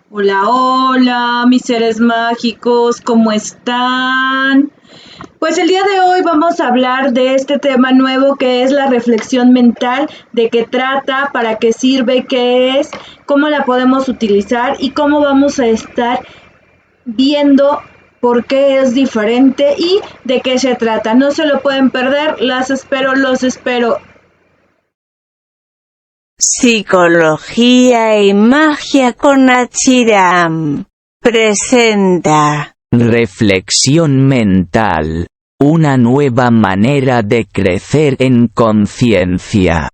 Hola, hola, mis seres mágicos, ¿cómo están? Pues el día de hoy vamos a hablar de este tema nuevo que es la reflexión mental, de qué trata, para qué sirve, qué es, cómo la podemos utilizar y cómo vamos a estar viendo por qué es diferente y de qué se trata. No se lo pueden perder, las espero, los espero. Psicología y magia con Achiram presenta Reflexión mental, una nueva manera de crecer en conciencia.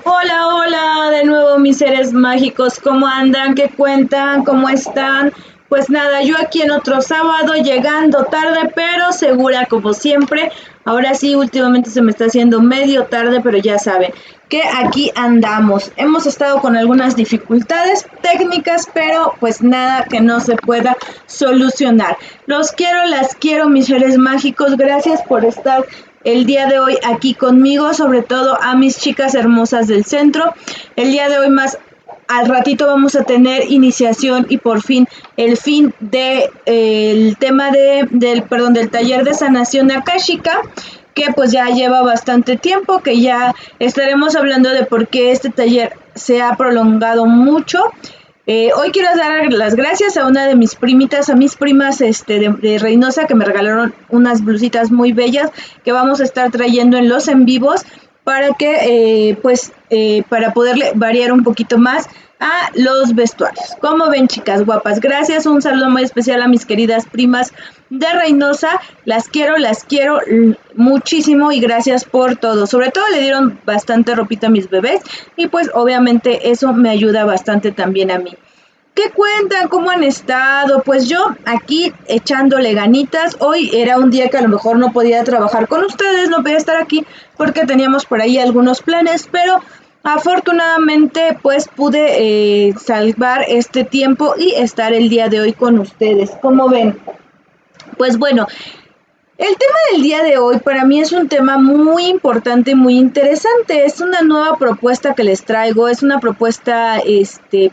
Hola, hola, de nuevo mis seres mágicos, ¿cómo andan? ¿Qué cuentan? ¿Cómo están? Pues nada, yo aquí en otro sábado, llegando tarde, pero segura como siempre. Ahora sí, últimamente se me está haciendo medio tarde, pero ya saben que aquí andamos. Hemos estado con algunas dificultades técnicas, pero pues nada que no se pueda solucionar. Los quiero, las quiero, mis seres mágicos. Gracias por estar el día de hoy aquí conmigo, sobre todo a mis chicas hermosas del centro. El día de hoy más al ratito vamos a tener iniciación y por fin el fin de el tema del taller de sanación akáshica, que pues ya lleva bastante tiempo, que ya estaremos hablando de por qué este taller se ha prolongado mucho. Hoy quiero dar las gracias a una de mis primitas, a mis primas de Reynosa, que me regalaron unas blusitas muy bellas que vamos a estar trayendo en los en vivos para que, para poderle variar un poquito más a los vestuarios. Como ven, chicas guapas, gracias. Un saludo muy especial a mis queridas primas de Reynosa. Las quiero muchísimo y gracias por todo. Sobre todo le dieron bastante ropita a mis bebés y pues obviamente eso me ayuda bastante también a mí. ¿Qué cuentan? ¿Cómo han estado? Pues yo aquí echándole ganitas. Hoy era un día que a lo mejor no podía trabajar con ustedes, no podía estar aquí porque teníamos por ahí algunos planes, pero afortunadamente pues pude salvar este tiempo y estar el día de hoy con ustedes. ¿Cómo ven? Pues bueno, el tema del día de hoy para mí es un tema muy importante, muy interesante. Es una nueva propuesta que les traigo, es una propuesta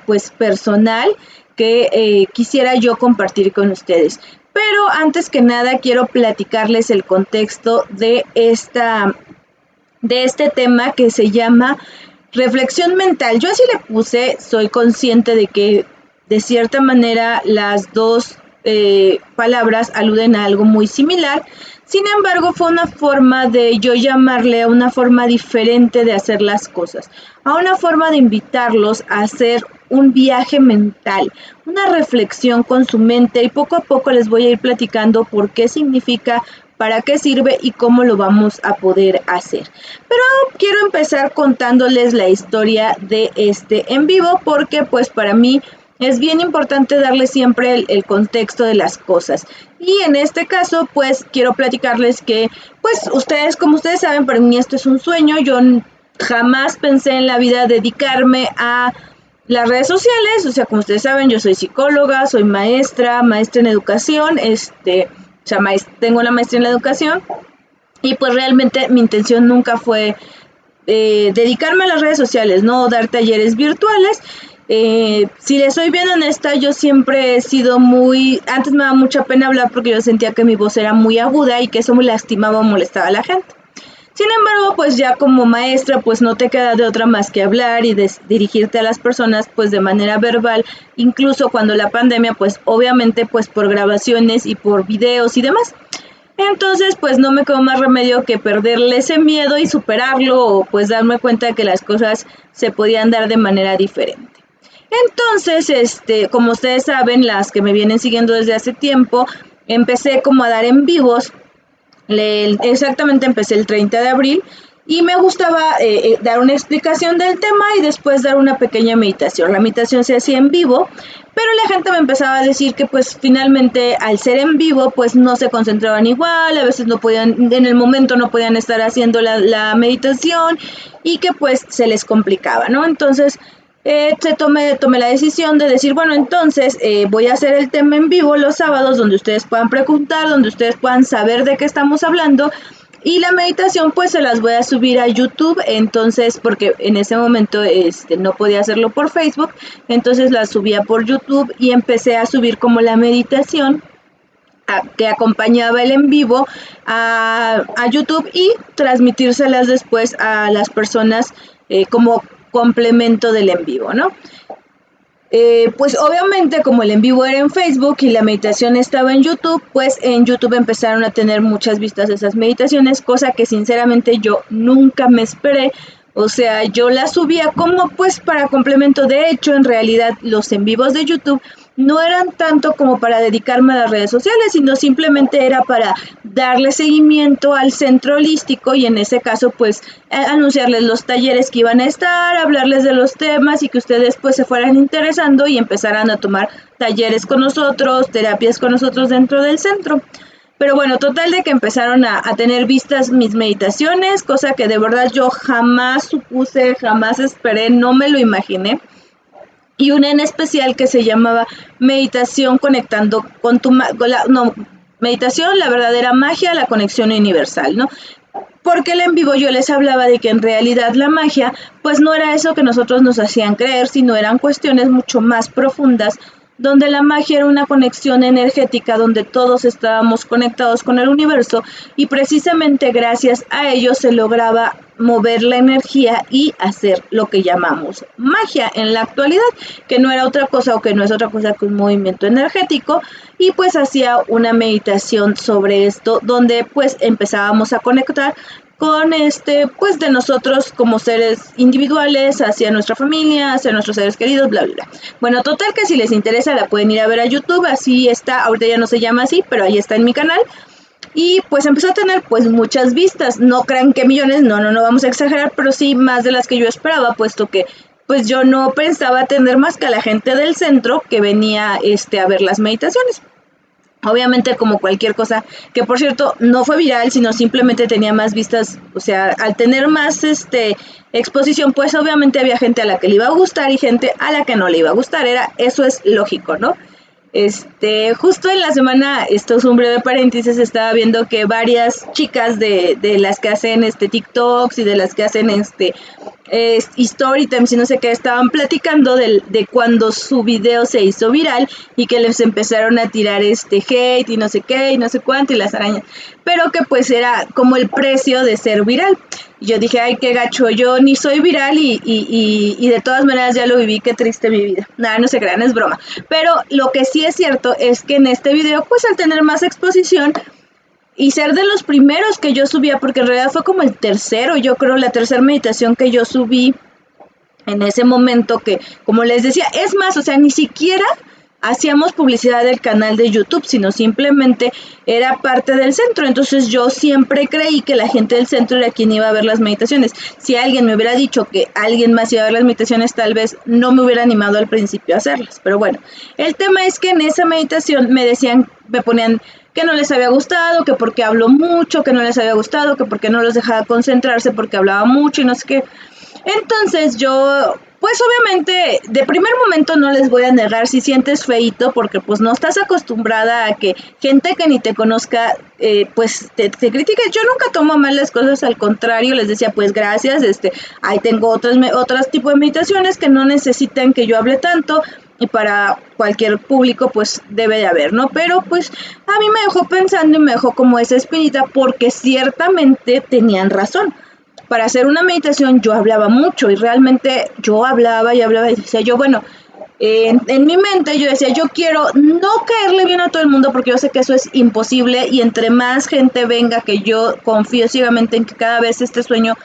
pues personal que quisiera yo compartir con ustedes. Pero antes que nada quiero platicarles el contexto de este tema que se llama reflexión mental. Yo así le puse, soy consciente de que de cierta manera las dos palabras aluden a algo muy similar. Sin embargo, fue una forma de yo llamarle a una forma diferente de hacer las cosas, a una forma de invitarlos a hacer un viaje mental, una reflexión con su mente y poco a poco les voy a ir platicando por qué significa, para qué sirve y cómo lo vamos a poder hacer. Pero quiero empezar contándoles la historia de este en vivo porque pues para mí es bien importante darle siempre el contexto de las cosas. Y en este caso, pues quiero platicarles que, pues ustedes, como ustedes saben, para mí esto es un sueño. Yo jamás pensé en la vida dedicarme a las redes sociales. O sea, como ustedes saben, yo soy psicóloga, soy maestra en educación, tengo la maestría en la educación. Y pues realmente mi intención nunca fue dedicarme a las redes sociales, no dar talleres virtuales. Si les soy bien honesta, yo siempre he sido antes me daba mucha pena hablar porque yo sentía que mi voz era muy aguda y que eso me lastimaba o molestaba a la gente. Sin embargo, pues ya como maestra, pues no te queda de otra más que hablar y dirigirte a las personas pues de manera verbal, incluso cuando la pandemia, pues obviamente pues por grabaciones y por videos y demás. Entonces, pues no me quedó más remedio que perderle ese miedo y superarlo o pues darme cuenta de que las cosas se podían dar de manera diferente. Entonces, como ustedes saben, las que me vienen siguiendo desde hace tiempo, empecé como a dar en vivos. Exactamente empecé el 30 de abril y me gustaba dar una explicación del tema y después dar una pequeña meditación. La meditación se hacía en vivo, pero la gente me empezaba a decir que pues finalmente al ser en vivo pues no se concentraban igual, a veces no podían, en el momento no podían estar haciendo la meditación y que pues se les complicaba, ¿no? Entonces tomé la decisión de decir, bueno, entonces voy a hacer el tema en vivo los sábados donde ustedes puedan preguntar, donde ustedes puedan saber de qué estamos hablando Y la meditación pues se las voy a subir a YouTube, entonces porque en ese momento no podía hacerlo por Facebook, entonces la subía por YouTube y empecé a subir como la meditación que acompañaba el en vivo a YouTube y transmitírselas después a las personas como complemento del en vivo, ¿no? Pues obviamente como el en vivo era en Facebook y la meditación estaba en YouTube, pues en YouTube empezaron a tener muchas vistas esas meditaciones, cosa que sinceramente yo nunca me esperé. O sea, yo las subía como pues para complemento. De hecho, en realidad los en vivos de YouTube no eran tanto como para dedicarme a las redes sociales, sino simplemente era para darle seguimiento al centro holístico y en ese caso pues anunciarles los talleres que iban a estar, hablarles de los temas y que ustedes pues se fueran interesando y empezaran a tomar talleres con nosotros, terapias con nosotros dentro del centro. Pero bueno, total de que empezaron a tener vistas mis meditaciones, cosa que de verdad yo jamás supuse, jamás esperé, no me lo imaginé. Y una en especial que se llamaba Meditación conectando con meditación, la verdadera magia, la conexión universal, ¿no? Porque el en vivo yo les hablaba de que en realidad la magia pues no era eso que nosotros nos hacían creer, sino eran cuestiones mucho más profundas, donde la magia era una conexión energética, donde todos estábamos conectados con el universo y precisamente gracias a ello se lograba mover la energía y hacer lo que llamamos magia en la actualidad, que no era otra cosa o que no es otra cosa que un movimiento energético. Y pues hacía una meditación sobre esto, donde pues empezábamos a conectar con pues de nosotros como seres individuales hacia nuestra familia, hacia nuestros seres queridos, bla, bla, bla. Bueno, total que si les interesa la pueden ir a ver a YouTube, así está, ahorita ya no se llama así, pero ahí está en mi canal. Y pues empezó a tener pues muchas vistas, no crean que millones, no vamos a exagerar, pero sí más de las que yo esperaba, puesto que pues yo no pensaba tener más que a la gente del centro que venía a ver las meditaciones. Obviamente como cualquier cosa, que por cierto no fue viral, sino simplemente tenía más vistas, o sea, al tener más exposición, pues obviamente había gente a la que le iba a gustar y gente a la que no le iba a gustar, eso es lógico, ¿no? Justo en la semana, esto es un breve paréntesis, estaba viendo que varias chicas de las que hacen TikToks y de las que hacen story times y no sé qué, estaban platicando de cuando su video se hizo viral y que les empezaron a tirar hate y no sé qué y no sé cuánto y las arañas, pero que pues era como el precio de ser viral. Y yo dije, ay, qué gacho, yo ni soy viral y de todas maneras ya lo viví, qué triste mi vida. Nada, no se crean, es broma. Pero lo que sí es cierto es que en este video, pues al tener más exposición y ser de los primeros que yo subía, porque en realidad fue como el tercero, yo creo, la tercera meditación que yo subí en ese momento, que como les decía, es más, o sea, ni siquiera hacíamos publicidad del canal de YouTube, sino simplemente era parte del centro. Entonces yo siempre creí que la gente del centro era quien iba a ver las meditaciones. Si alguien me hubiera dicho que alguien más iba a ver las meditaciones, tal vez no me hubiera animado al principio a hacerlas. Pero bueno, el tema es que en esa meditación me ponían que no les había gustado, que porque hablo mucho, que no les había gustado, que porque no los dejaba concentrarse porque hablaba mucho y no sé qué. Entonces yo, pues obviamente, de primer momento no les voy a negar si sientes feíto, porque pues no estás acostumbrada a que gente que ni te conozca, pues te critique. Yo nunca tomo mal las cosas, al contrario, les decía, pues gracias, ahí tengo otros tipos de meditaciones que no necesitan que yo hable tanto, y para cualquier público pues debe de haber, ¿no? Pero pues a mí me dejó pensando y me dejó como esa espinita, porque ciertamente tenían razón. Para hacer una meditación yo hablaba mucho y realmente yo hablaba y decía yo, bueno, en mi mente yo decía, yo quiero no caerle bien a todo el mundo porque yo sé que eso es imposible y entre más gente venga, que yo confío ciegamente en que cada vez este sueño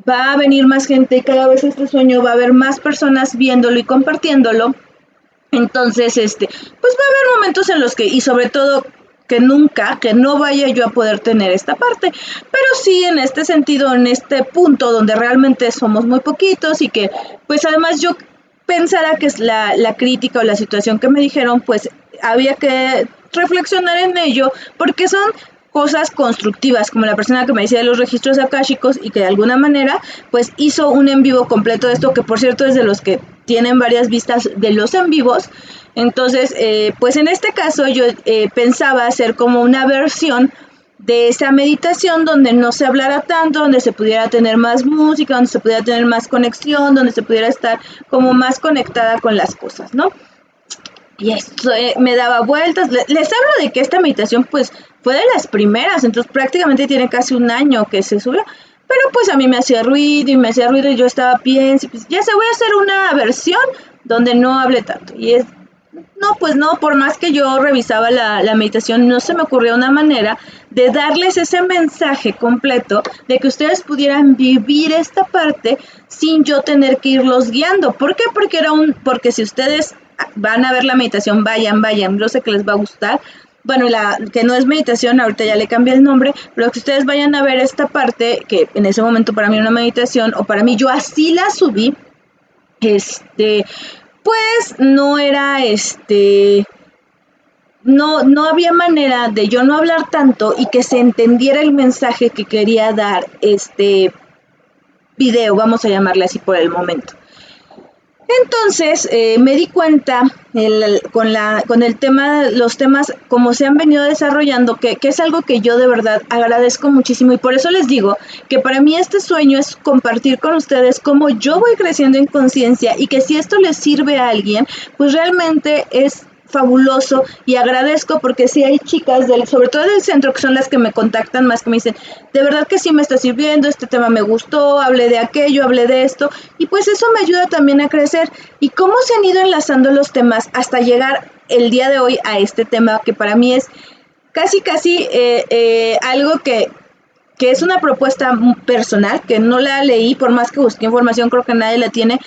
va a venir más gente y cada vez este sueño va a haber más personas viéndolo y compartiéndolo. Entonces, pues va a haber momentos en los que, y sobre todo que no vaya yo a poder tener esta parte, pero sí en este sentido, en este punto donde realmente somos muy poquitos y que pues además yo pensara que es la crítica o la situación que me dijeron, pues había que reflexionar en ello, porque son cosas constructivas, como la persona que me decía de los registros akáshicos y que de alguna manera pues hizo un en vivo completo de esto, que por cierto es de los que tienen varias vistas de los en vivos. Entonces pues en este caso yo pensaba hacer como una versión de esa meditación donde no se hablara tanto, donde se pudiera tener más música, donde se pudiera tener más conexión, donde se pudiera estar como más conectada con las cosas, ¿no? Y esto me daba vueltas. Les hablo de que esta meditación pues fue de las primeras, entonces prácticamente tiene casi un año que se subió. Pero pues a mí me hacía ruido y yo estaba piensa, pues ya se voy a hacer una versión donde no hable tanto. Y es, no, pues no, por más que yo revisaba la meditación, no se me ocurrió una manera de darles ese mensaje completo de que ustedes pudieran vivir esta parte sin yo tener que irlos guiando. ¿Por qué? Porque si ustedes van a ver la meditación, vayan, yo sé que les va a gustar. Bueno, que no es meditación, ahorita ya le cambié el nombre, pero que ustedes vayan a ver esta parte, que en ese momento para mí era una meditación, o para mí yo así la subí, pues no era no había manera de yo no hablar tanto y que se entendiera el mensaje que quería dar este video, vamos a llamarle así por el momento. Entonces me di cuenta con el tema, los temas como se han venido desarrollando, que es algo que yo de verdad agradezco muchísimo, y por eso les digo que para mí este sueño es compartir con ustedes cómo yo voy creciendo en conciencia, y que si esto les sirve a alguien, pues realmente es fabuloso, y agradezco porque sí hay chicas sobre todo del centro, que son las que me contactan más, que me dicen, de verdad que sí me está sirviendo, este tema me gustó, hablé de aquello, hablé de esto, y pues eso me ayuda también a crecer. Y cómo se han ido enlazando los temas hasta llegar el día de hoy a este tema, que para mí es casi algo que es una propuesta personal, que no la leí, por más que busqué información, creo que nadie la tiene,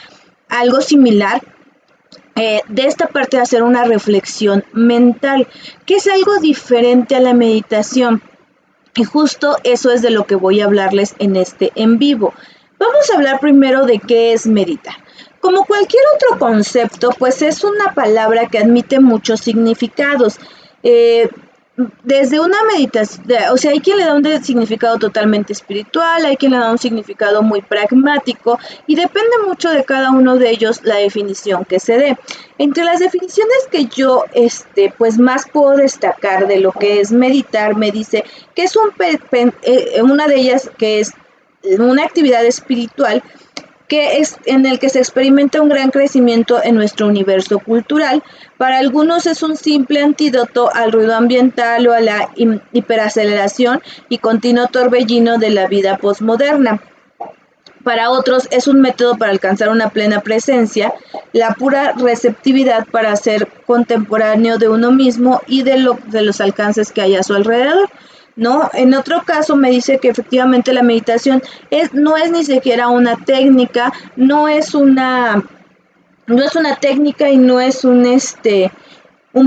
algo similar, de esta parte de hacer una reflexión mental, que es algo diferente a la meditación. Y justo eso es de lo que voy a hablarles en este en vivo. Vamos a hablar primero de qué es meditar. Como cualquier otro concepto, pues es una palabra que admite muchos significados. Desde una meditación, o sea, hay quien le da un significado totalmente espiritual, hay quien le da un significado muy pragmático, y depende mucho de cada uno de ellos la definición que se dé. Entre las definiciones que yo pues más puedo destacar de lo que es meditar, me dice que es una de ellas, que es una actividad espiritual que es en el que se experimenta un gran crecimiento en nuestro universo cultural. Para algunos es un simple antídoto al ruido ambiental o a la hiperaceleración y continuo torbellino de la vida postmoderna. Para otros es un método para alcanzar una plena presencia, la pura receptividad para ser contemporáneo de uno mismo y de los alcances que hay a su alrededor, ¿no? En otro caso me dice que efectivamente la meditación no es ni siquiera una técnica, no es una técnica, y no es un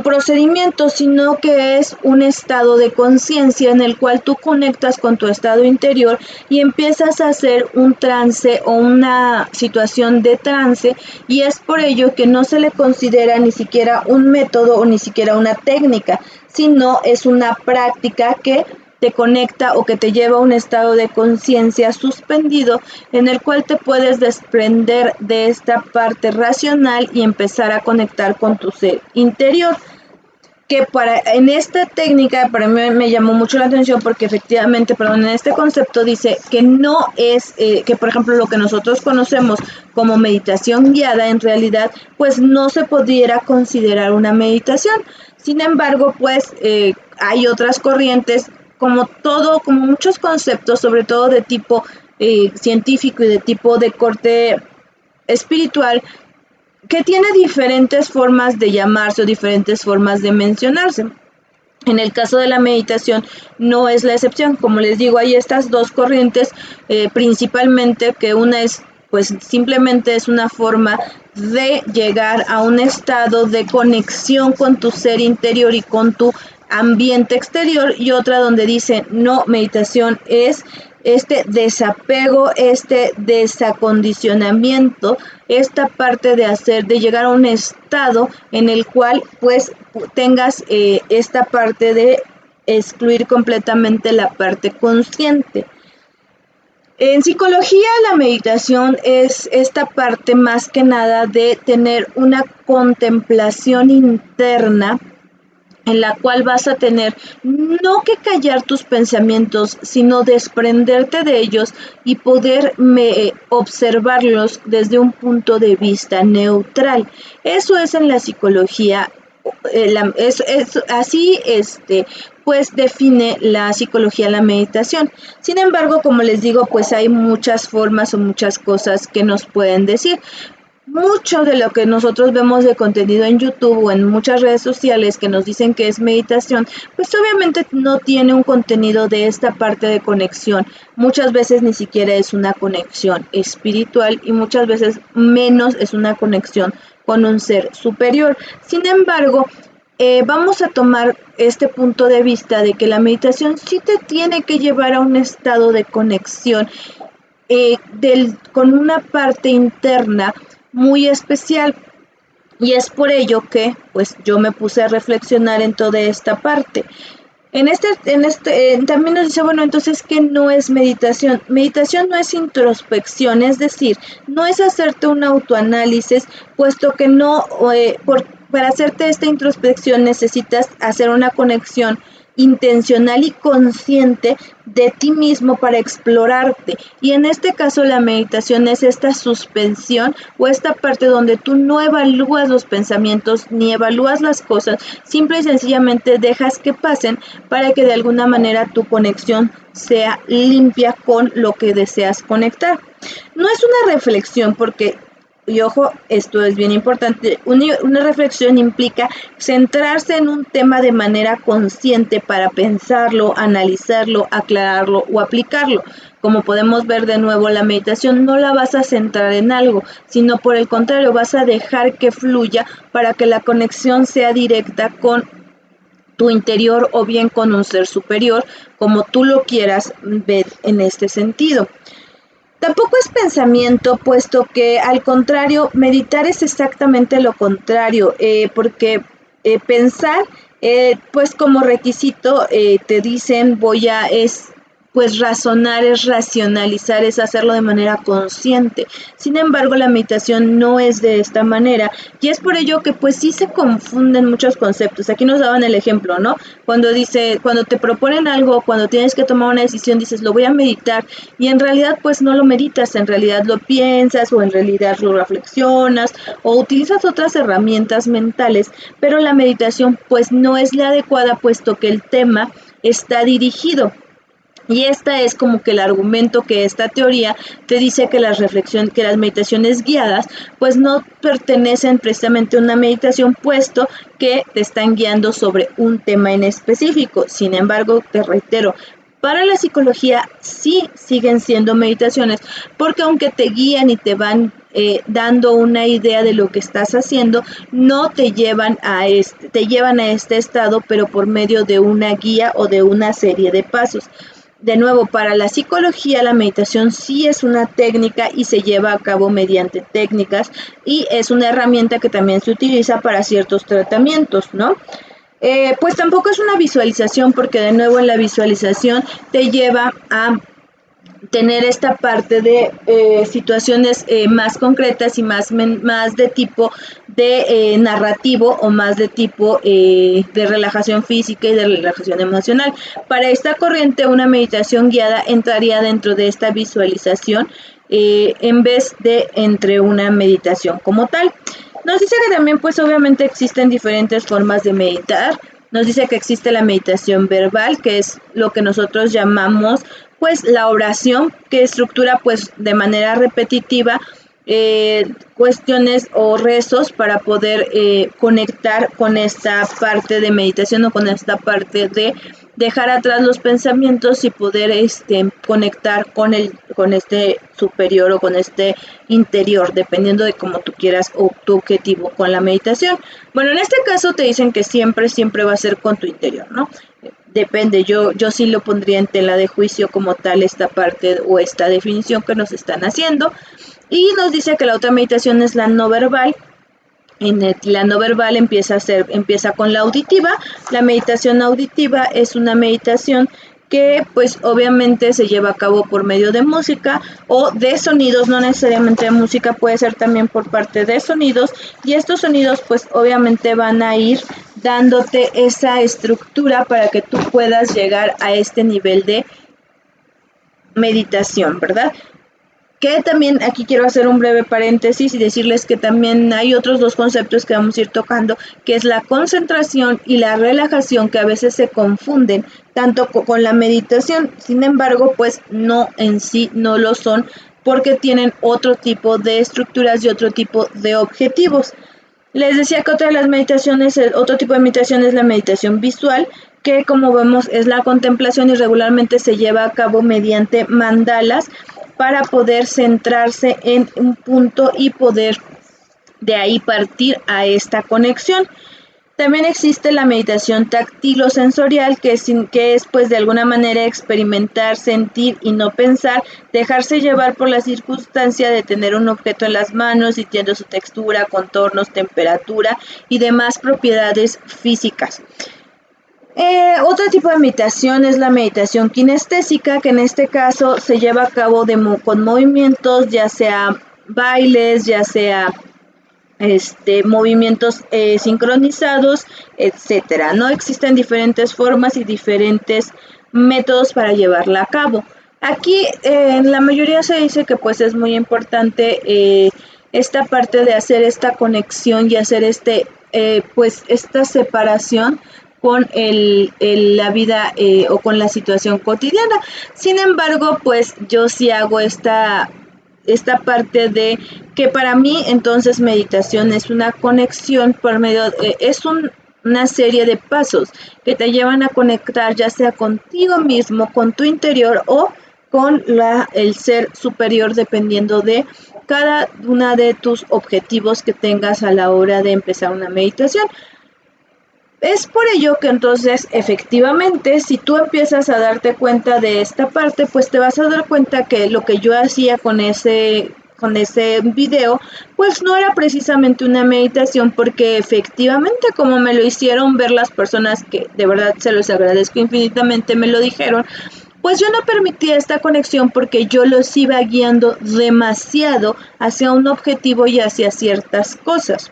procedimiento, sino que es un estado de conciencia en el cual tú conectas con tu estado interior y empiezas a hacer un trance o una situación de trance, y es por ello que no se le considera ni siquiera un método o ni siquiera una técnica, sino es una práctica que te conecta o que te lleva a un estado de conciencia suspendido, en el cual te puedes desprender de esta parte racional y empezar a conectar con tu ser interior. Que en esta técnica para mí me llamó mucho la atención, porque efectivamente, en este concepto dice que no es, que por ejemplo lo que nosotros conocemos como meditación guiada, en realidad pues no se pudiera considerar una meditación. Sin embargo, pues hay otras corrientes, como muchos conceptos, sobre todo de tipo científico y de tipo de corte espiritual, que tiene diferentes formas de llamarse o diferentes formas de mencionarse. En el caso de la meditación no es la excepción. Como les digo, hay estas dos corrientes, principalmente, que una es, pues simplemente es una forma de llegar a un estado de conexión con tu ser interior y con tu ambiente exterior, y otra donde dice, no, meditación es este desapego, este desacondicionamiento, esta parte de llegar a un estado en el cual pues tengas esta parte de excluir completamente la parte consciente. En psicología, la meditación es esta parte más que nada de tener una contemplación interna en la cual vas a tener no que callar tus pensamientos, sino desprenderte de ellos y poder observarlos desde un punto de vista neutral. Eso es en la psicología, así pues define la psicología la meditación. Sin embargo, como les digo, pues hay muchas formas o muchas cosas que nos pueden decir. Mucho de lo que nosotros vemos de contenido en YouTube o en muchas redes sociales que nos dicen que es meditación, pues obviamente no tiene un contenido de esta parte de conexión. Muchas veces ni siquiera es una conexión espiritual y muchas veces menos es una conexión con un ser superior. Sin embargo, vamos a tomar este punto de vista de que la meditación sí te tiene que llevar a un estado de conexión con una parte interna muy especial, y es por ello que pues yo me puse a reflexionar en toda esta parte. También nos dice, bueno, entonces, ¿qué no es meditación? Meditación no es introspección, es decir, no es hacerte un autoanálisis, puesto que no, para hacerte esta introspección necesitas hacer una conexión intencional y consciente de ti mismo para explorarte. Y en este caso la meditación es esta suspensión o esta parte donde tú no evalúas los pensamientos ni evalúas las cosas, simple y sencillamente dejas que pasen para que de alguna manera tu conexión sea limpia con lo que deseas conectar. No es una reflexión porque, y ojo, esto es bien importante, una reflexión implica centrarse en un tema de manera consciente para pensarlo, analizarlo, aclararlo o aplicarlo. Como podemos ver de nuevo, la meditación no la vas a centrar en algo, sino por el contrario, vas a dejar que fluya para que la conexión sea directa con tu interior o bien con un ser superior, como tú lo quieras ver en este sentido. Tampoco es pensamiento, puesto que al contrario, meditar es exactamente lo contrario, porque pensar, pues como requisito te dicen pues razonar, es racionalizar, es hacerlo de manera consciente. Sin embargo, la meditación no es de esta manera y es por ello que pues sí se confunden muchos conceptos. Aquí nos daban el ejemplo, ¿no? Cuando te proponen algo, cuando tienes que tomar una decisión, dices, lo voy a meditar, y en realidad pues no lo meditas, en realidad lo piensas o en realidad lo reflexionas o utilizas otras herramientas mentales, pero la meditación pues no es la adecuada, puesto que el tema está dirigido. Y esta es como que el argumento que esta teoría te dice que que las meditaciones guiadas pues no pertenecen precisamente a una meditación, puesto que te están guiando sobre un tema en específico. Sin embargo, te reitero, para la psicología sí siguen siendo meditaciones, porque aunque te guían y te van dando una idea de lo que estás haciendo, no te llevan te llevan a este estado, pero por medio de una guía o de una serie de pasos. De nuevo, para la psicología la meditación sí es una técnica y se lleva a cabo mediante técnicas, y es una herramienta que también se utiliza para ciertos tratamientos, ¿no? Pues tampoco es una visualización, porque de nuevo en la visualización te lleva a tener esta parte de situaciones más concretas y más de tipo de narrativo, o más de tipo de relajación física y de relajación emocional. Para esta corriente, una meditación guiada entraría dentro de esta visualización en vez de entre una meditación como tal. Nos dice que también pues obviamente existen diferentes formas de meditar. Nos dice que existe la meditación verbal, que es lo que nosotros llamamos pues la oración, que estructura pues de manera repetitiva cuestiones o rezos para poder conectar con esta parte de meditación, o con esta parte de dejar atrás los pensamientos y poder conectar con este superior o con este interior, dependiendo de cómo tú quieras o tu objetivo con la meditación. Bueno, en este caso te dicen que siempre va a ser con tu interior, ¿no? Depende, yo sí lo pondría en tela de juicio como tal esta parte o esta definición que nos están haciendo. Y nos dice que la otra meditación es la no verbal. La no verbal empieza con la auditiva. La meditación auditiva es una meditación que pues obviamente se lleva a cabo por medio de música o de sonidos, no necesariamente de música, puede ser también por parte de sonidos, y estos sonidos pues obviamente van a ir dándote esa estructura para que tú puedas llegar a este nivel de meditación, ¿verdad? Que también aquí quiero hacer un breve paréntesis y decirles que también hay otros dos conceptos que vamos a ir tocando, que es la concentración y la relajación, que a veces se confunden tanto con la meditación. Sin embargo, pues no en sí no lo son, porque tienen otro tipo de estructuras y otro tipo de objetivos. Les decía que otra de las meditaciones, otro tipo de meditación es la meditación visual, que como vemos es la contemplación y regularmente se lleva a cabo mediante mandalas para poder centrarse en un punto y poder de ahí partir a esta conexión. También existe la meditación táctilo-sensorial, que es pues de alguna manera experimentar, sentir y no pensar, dejarse llevar por la circunstancia de tener un objeto en las manos, sintiendo su textura, contornos, temperatura y demás propiedades físicas. Otro tipo de meditación es la meditación kinestésica, que en este caso se lleva a cabo con movimientos, ya sea bailes, ya sea movimientos sincronizados, etcétera, ¿no? Existen diferentes formas y diferentes métodos para llevarla a cabo. Aquí en la mayoría se dice que pues es muy importante esta parte de hacer esta conexión y hacer pues esta separación con la vida o con la situación cotidiana. Sin embargo, pues yo sí hago esta parte de que para mí entonces meditación es una conexión por medio, una serie de pasos que te llevan a conectar ya sea contigo mismo, con tu interior o con el ser superior, dependiendo de cada una de tus objetivos que tengas a la hora de empezar una meditación. Es por ello que entonces efectivamente si tú empiezas a darte cuenta de esta parte, pues te vas a dar cuenta que lo que yo hacía con ese video, pues no era precisamente una meditación, porque efectivamente como me lo hicieron ver las personas que de verdad se los agradezco infinitamente, me lo dijeron, pues yo no permitía esta conexión porque yo los iba guiando demasiado hacia un objetivo y hacia ciertas cosas.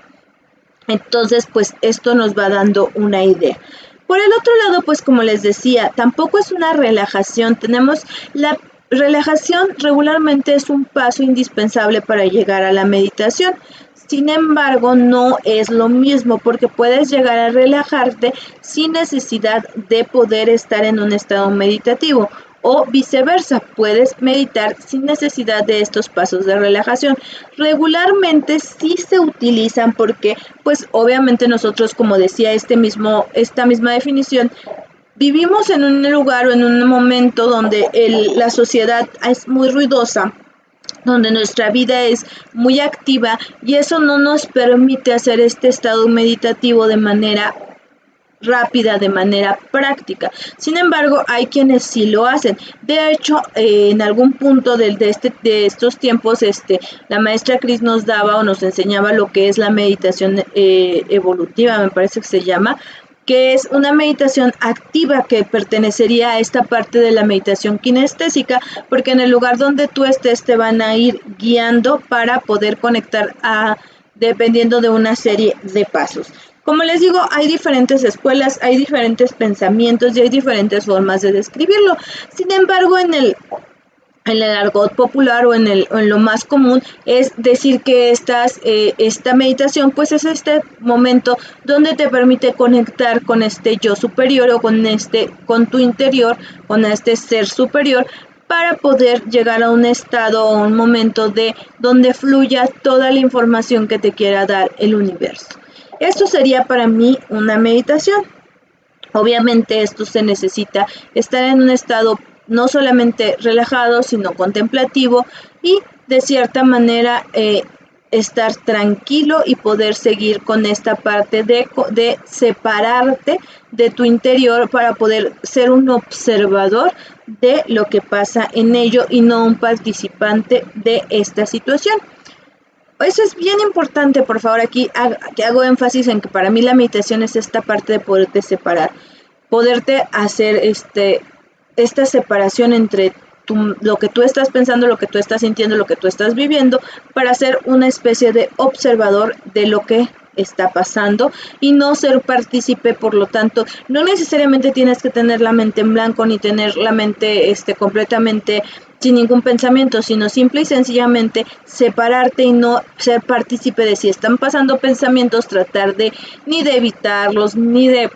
Entonces, pues esto nos va dando una idea. Por el otro lado, pues como les decía, tampoco es una relajación. La relajación regularmente es un paso indispensable para llegar a la meditación. Sin embargo, no es lo mismo porque puedes llegar a relajarte sin necesidad de poder estar en un estado meditativo. O viceversa, puedes meditar sin necesidad de estos pasos de relajación. Regularmente sí se utilizan porque, pues obviamente nosotros, como decía esta misma definición, vivimos en un lugar o en un momento donde la sociedad es muy ruidosa, donde nuestra vida es muy activa y eso no nos permite hacer este estado meditativo de manera rápida, de manera práctica. Sin embargo, hay quienes sí lo hacen. De hecho, en algún punto de estos tiempos, la maestra Cris nos daba o nos enseñaba lo que es la meditación evolutiva, me parece que se llama, que es una meditación activa que pertenecería a esta parte de la meditación kinestésica, porque en el lugar donde tú estés te van a ir guiando para poder conectar dependiendo de una serie de pasos. Como les digo, hay diferentes escuelas, hay diferentes pensamientos y hay diferentes formas de describirlo. Sin embargo, en el argot popular o en lo más común es decir que esta meditación pues es este momento donde te permite conectar con este yo superior o con tu interior, con este ser superior, para poder llegar a un estado o un momento donde fluya toda la información que te quiera dar el universo. Esto sería para mí una meditación. Obviamente esto se necesita estar en un estado no solamente relajado, sino contemplativo y de cierta manera estar tranquilo y poder seguir con esta parte de separarte de tu interior para poder ser un observador de lo que pasa en ello y no un participante de esta situación. Eso es bien importante, por favor, aquí hago énfasis en que para mí la meditación es esta parte de poderte separar, poderte hacer esta separación entre lo que tú estás pensando, lo que tú estás sintiendo, lo que tú estás viviendo, para ser una especie de observador de lo que está pasando y no ser partícipe. Por lo tanto, no necesariamente tienes que tener la mente en blanco ni tener la mente completamente sin ningún pensamiento, sino simple y sencillamente separarte y no ser partícipe de si están pasando pensamientos, tratar de ni de evitarlos, ni de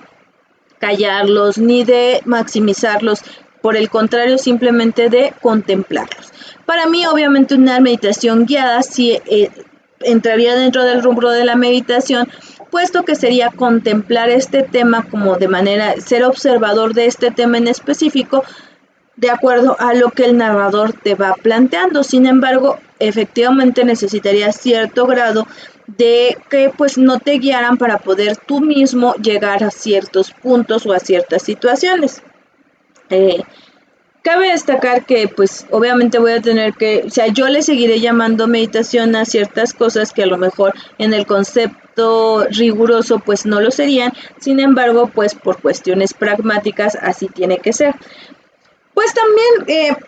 callarlos, ni de maximizarlos. Por el contrario, simplemente de contemplarlos. Para mí, obviamente, una meditación guiada sí entraría dentro del rubro de la meditación, puesto que sería contemplar este tema como de manera, ser observador de este tema en específico, de acuerdo a lo que el narrador te va planteando. Sin embargo, efectivamente necesitaría cierto grado de que pues no te guiaran para poder tú mismo llegar a ciertos puntos o a ciertas situaciones. Cabe destacar que pues obviamente voy a tener que, o sea, yo le seguiré llamando meditación a ciertas cosas que a lo mejor en el concepto riguroso pues no lo serían. Sin embargo, pues por cuestiones pragmáticas así tiene que ser. Pues también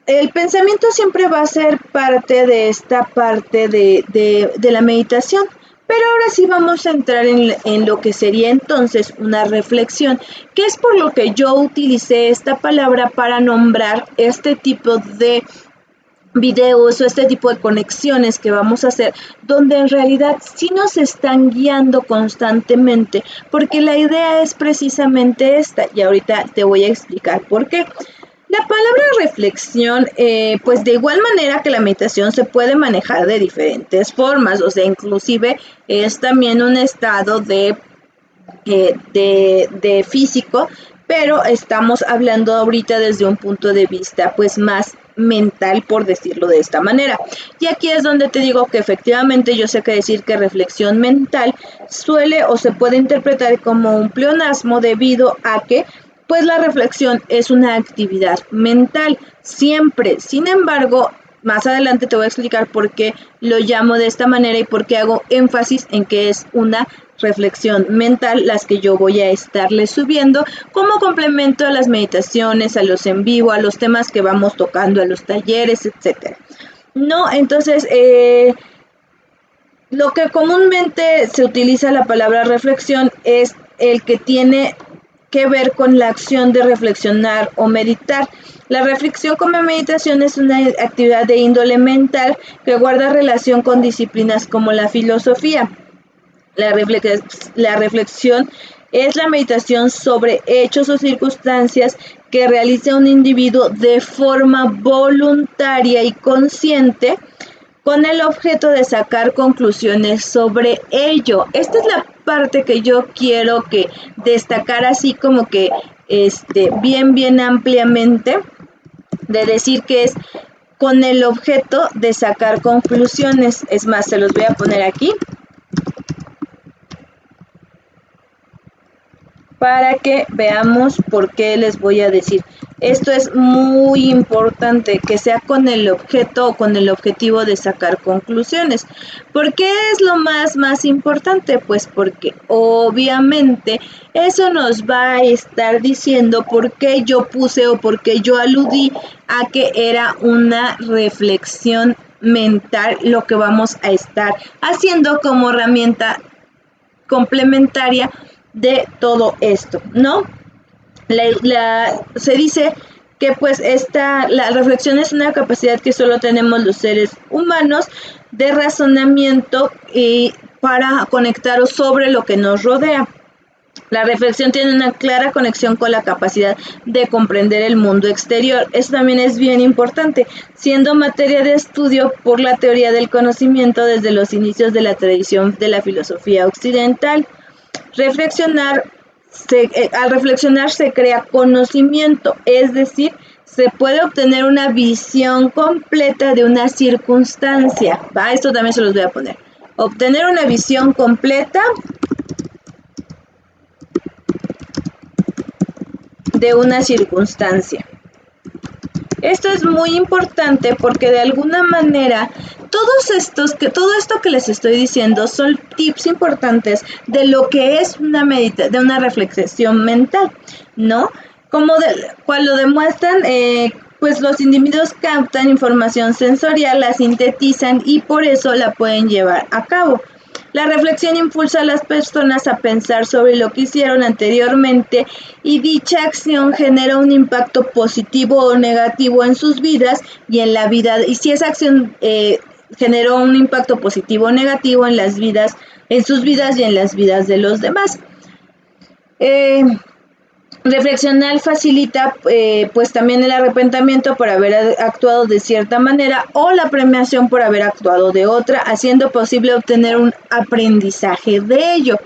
el pensamiento siempre va a ser parte de esta parte de la meditación, pero ahora sí vamos a entrar en lo que sería entonces una reflexión, que es por lo que yo utilicé esta palabra para nombrar este tipo de videos o este tipo de conexiones que vamos a hacer, donde en realidad sí nos están guiando constantemente, porque la idea es precisamente esta, y ahorita te voy a explicar por qué. La palabra reflexión, pues de igual manera que la meditación se puede manejar de diferentes formas, o sea, inclusive es también un estado de físico, pero estamos hablando ahorita desde un punto de vista pues más mental, por decirlo de esta manera. Y aquí es donde te digo que efectivamente yo sé que decir que reflexión mental suele o se puede interpretar como un pleonasmo debido a que pues la reflexión es una actividad mental siempre. Sin embargo, más adelante te voy a explicar por qué lo llamo de esta manera y por qué hago énfasis en que es una reflexión mental las que yo voy a estarles subiendo como complemento a las meditaciones, a los en vivo, a los temas que vamos tocando, a los talleres, etcétera. No, entonces, lo que comúnmente se utiliza la palabra reflexión es el que tiene que ver con la acción de reflexionar o meditar. La reflexión como meditación es una actividad de índole mental que guarda relación con disciplinas como la filosofía. La reflexión es la meditación sobre hechos o circunstancias que realiza un individuo de forma voluntaria y consciente con el objeto de sacar conclusiones sobre ello. Esta es la parte que yo quiero que destacar así como que bien ampliamente, de decir que es con el objeto de sacar conclusiones. Es más, se los voy a poner aquí para que veamos por qué les voy a decir. Esto es muy importante, que sea con el objeto o con el objetivo de sacar conclusiones. ¿Por qué es lo más importante? Pues porque obviamente eso nos va a estar diciendo por qué yo puse o por qué yo aludí a que era una reflexión mental lo que vamos a estar haciendo como herramienta complementaria de todo esto, ¿no? Se dice que pues la reflexión es una capacidad que solo tenemos los seres humanos de razonamiento y para conectar sobre lo que nos rodea. La reflexión tiene una clara conexión con la capacidad de comprender el mundo exterior. Eso también es bien importante, siendo materia de estudio por la teoría del conocimiento desde los inicios de la tradición de la filosofía occidental. Al reflexionar se crea conocimiento, es decir, se puede obtener una visión completa de una circunstancia. Esto también se los voy a poner. Obtener una visión completa de una circunstancia. Esto es muy importante porque de alguna manera todo esto que les estoy diciendo son tips importantes de lo que es de una reflexión mental, ¿no? Cual lo demuestran, pues los individuos captan información sensorial, la sintetizan y por eso la pueden llevar a cabo. La reflexión impulsa a las personas a pensar sobre lo que hicieron anteriormente y dicha acción genera un impacto positivo o negativo en sus vidas y en la vida. Y si esa acción generó un impacto positivo o negativo en las vidas, en sus vidas y en las vidas de los demás. Reflexionar facilita pues también el arrepentimiento por haber actuado de cierta manera o la premiación por haber actuado de otra, haciendo posible obtener un aprendizaje de ello.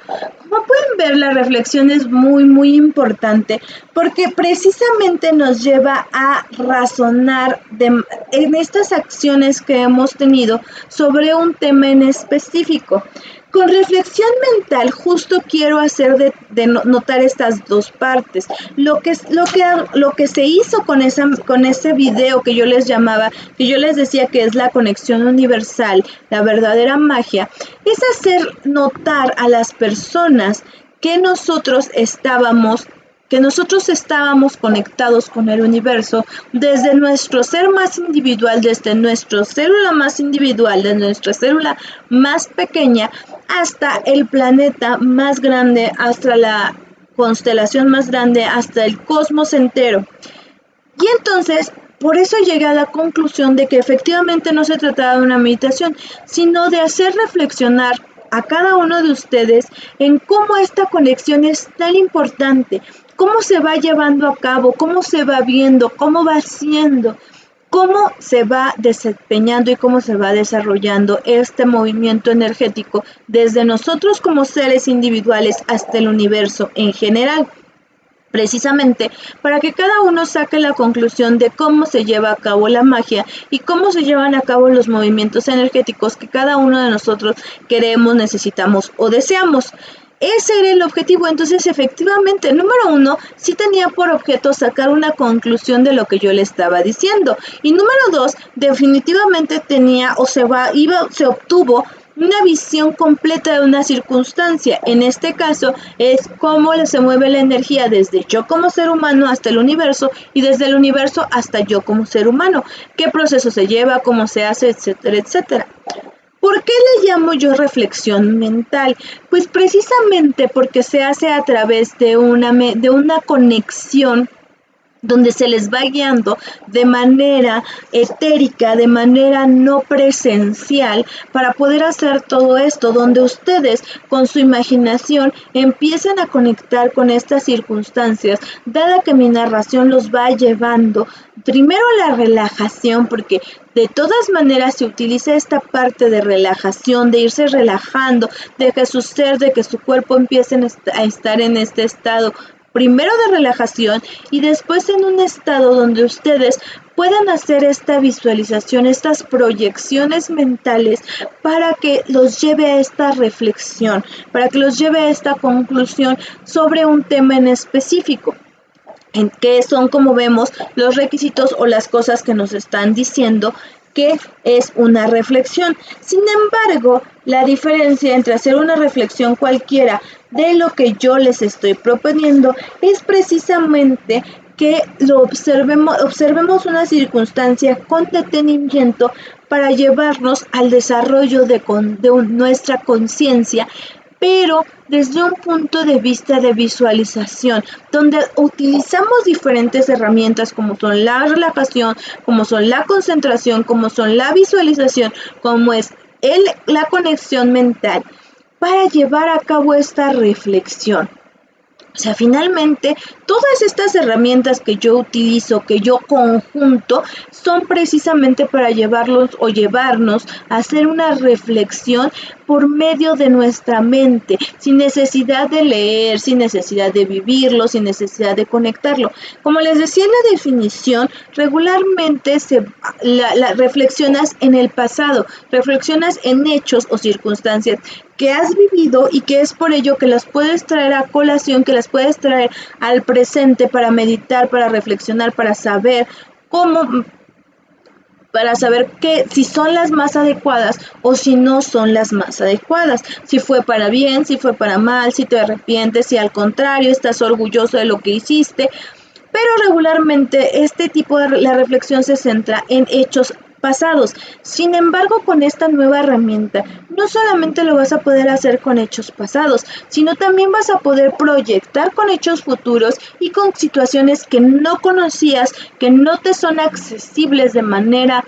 Como pueden ver, la reflexión es muy importante porque precisamente nos lleva a razonar en estas acciones que hemos tenido sobre un tema en específico. Con reflexión mental justo quiero hacer de notar estas dos partes. Lo que se hizo con ese video que yo les llamaba, que yo les decía que es la conexión universal, la verdadera magia, es hacer notar a las personas que nosotros estábamos conectados con el universo desde nuestro ser más individual, desde nuestra célula más individual, desde nuestra célula más pequeña, hasta el planeta más grande, hasta la constelación más grande, hasta el cosmos entero. Y entonces, por eso llegué a la conclusión de que efectivamente no se trataba de una meditación, sino de hacer reflexionar a cada uno de ustedes en cómo esta conexión es tan importante, cómo se va llevando a cabo, cómo se va viendo, cómo va siendo, cómo se va desempeñando y cómo se va desarrollando este movimiento energético desde nosotros como seres individuales hasta el universo en general. Precisamente para que cada uno saque la conclusión de cómo se lleva a cabo la magia y cómo se llevan a cabo los movimientos energéticos que cada uno de nosotros queremos, necesitamos o deseamos. Ese era el objetivo. Entonces, efectivamente, número uno, sí tenía por objeto sacar una conclusión de lo que yo le estaba diciendo. Y número dos, definitivamente tenía se obtuvo una visión completa de una circunstancia. En este caso es cómo se mueve la energía desde yo como ser humano hasta el universo y desde el universo hasta yo como ser humano. ¿Qué proceso se lleva? ¿Cómo se hace? Etcétera, etcétera. ¿Por qué le llamo yo reflexión mental? Pues precisamente porque se hace a través de una conexión donde se les va guiando de manera etérica, de manera no presencial, para poder hacer todo esto, donde ustedes con su imaginación empiezan a conectar con estas circunstancias, dada que mi narración los va llevando primero a la relajación, porque de todas maneras se utiliza esta parte de relajación, de irse relajando, de que su ser, de que su cuerpo empiecen a estar en este estado primero de relajación y después en un estado donde ustedes puedan hacer esta visualización, estas proyecciones mentales para que los lleve a esta reflexión, para que los lleve a esta conclusión sobre un tema en específico. En que son, como vemos, los requisitos o las cosas que nos están diciendo que es una reflexión. Sin embargo, la diferencia entre hacer una reflexión cualquiera de lo que yo les estoy proponiendo es precisamente que observemos una circunstancia con detenimiento para llevarnos al desarrollo de nuestra conciencia, pero desde un punto de vista de visualización, donde utilizamos diferentes herramientas como son la relajación, como son la concentración, como son la visualización, como es la conexión mental, para llevar a cabo esta reflexión. O sea, finalmente, todas estas herramientas que yo utilizo, que yo conjunto, son precisamente para llevarnos a hacer una reflexión por medio de nuestra mente, sin necesidad de leer, sin necesidad de vivirlo, sin necesidad de conectarlo. Como les decía en la definición, regularmente reflexionas en el pasado, reflexionas en hechos o circunstancias que has vivido y que es por ello que las puedes traer a colación, que las puedes traer al presente para meditar, para reflexionar, para saber si son las más adecuadas o si no son las más adecuadas, si fue para bien, si fue para mal, si te arrepientes, si al contrario estás orgulloso de lo que hiciste. Pero regularmente la reflexión se centra en hechos pasados. Sin embargo, con esta nueva herramienta, no solamente lo vas a poder hacer con hechos pasados, sino también vas a poder proyectar con hechos futuros y con situaciones que no conocías, que no te son accesibles de manera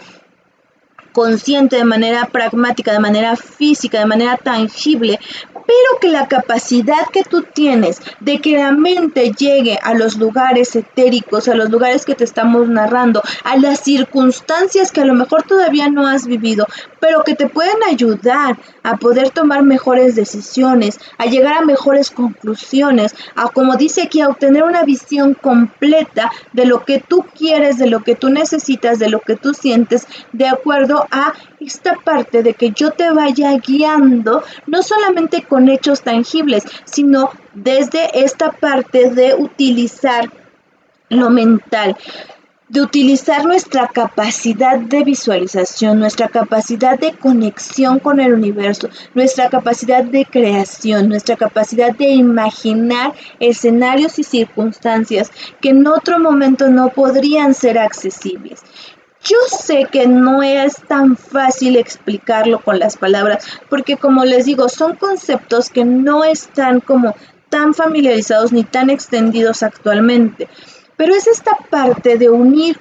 consciente, de manera pragmática, de manera física, de manera tangible, pero que la capacidad que tú tienes de que la mente llegue a los lugares etéricos, a los lugares que te estamos narrando, a las circunstancias que a lo mejor todavía no has vivido, pero que te pueden ayudar a poder tomar mejores decisiones, a llegar a mejores conclusiones, a, como dice aquí, a obtener una visión completa de lo que tú quieres, de lo que tú necesitas, de lo que tú sientes, de acuerdo a esta parte de que yo te vaya guiando, no solamente con hechos tangibles, sino desde esta parte de utilizar lo mental, de utilizar nuestra capacidad de visualización, nuestra capacidad de conexión con el universo, nuestra capacidad de creación, nuestra capacidad de imaginar escenarios y circunstancias que en otro momento no podrían ser accesibles. Yo sé que no es tan fácil explicarlo con las palabras, porque como les digo, son conceptos que no están como tan familiarizados ni tan extendidos actualmente. Pero es esta parte de unir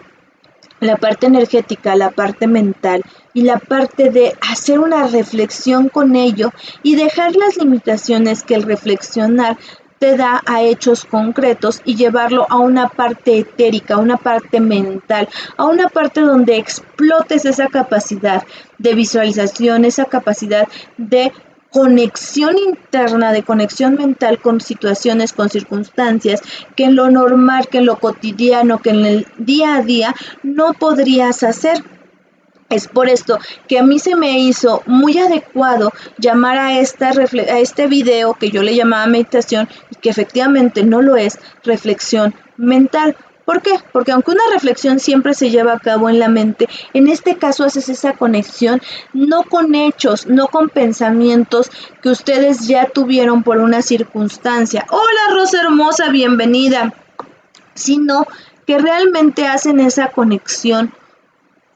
la parte energética, la parte mental y la parte de hacer una reflexión con ello y dejar las limitaciones que el reflexionar te da a hechos concretos y llevarlo a una parte etérica, a una parte mental, a una parte donde explotes esa capacidad de visualización, esa capacidad de conexión interna, de conexión mental con situaciones, con circunstancias, que en lo normal, que en lo cotidiano, que en el día a día no podrías hacer. Es por esto que a mí se me hizo muy adecuado llamar a este video que yo le llamaba meditación y que efectivamente no lo es, reflexión mental. ¿Por qué? Porque aunque una reflexión siempre se lleva a cabo en la mente, en este caso haces esa conexión no con hechos, no con pensamientos que ustedes ya tuvieron por una circunstancia. Hola Rosa hermosa, bienvenida. Sino que realmente hacen esa conexión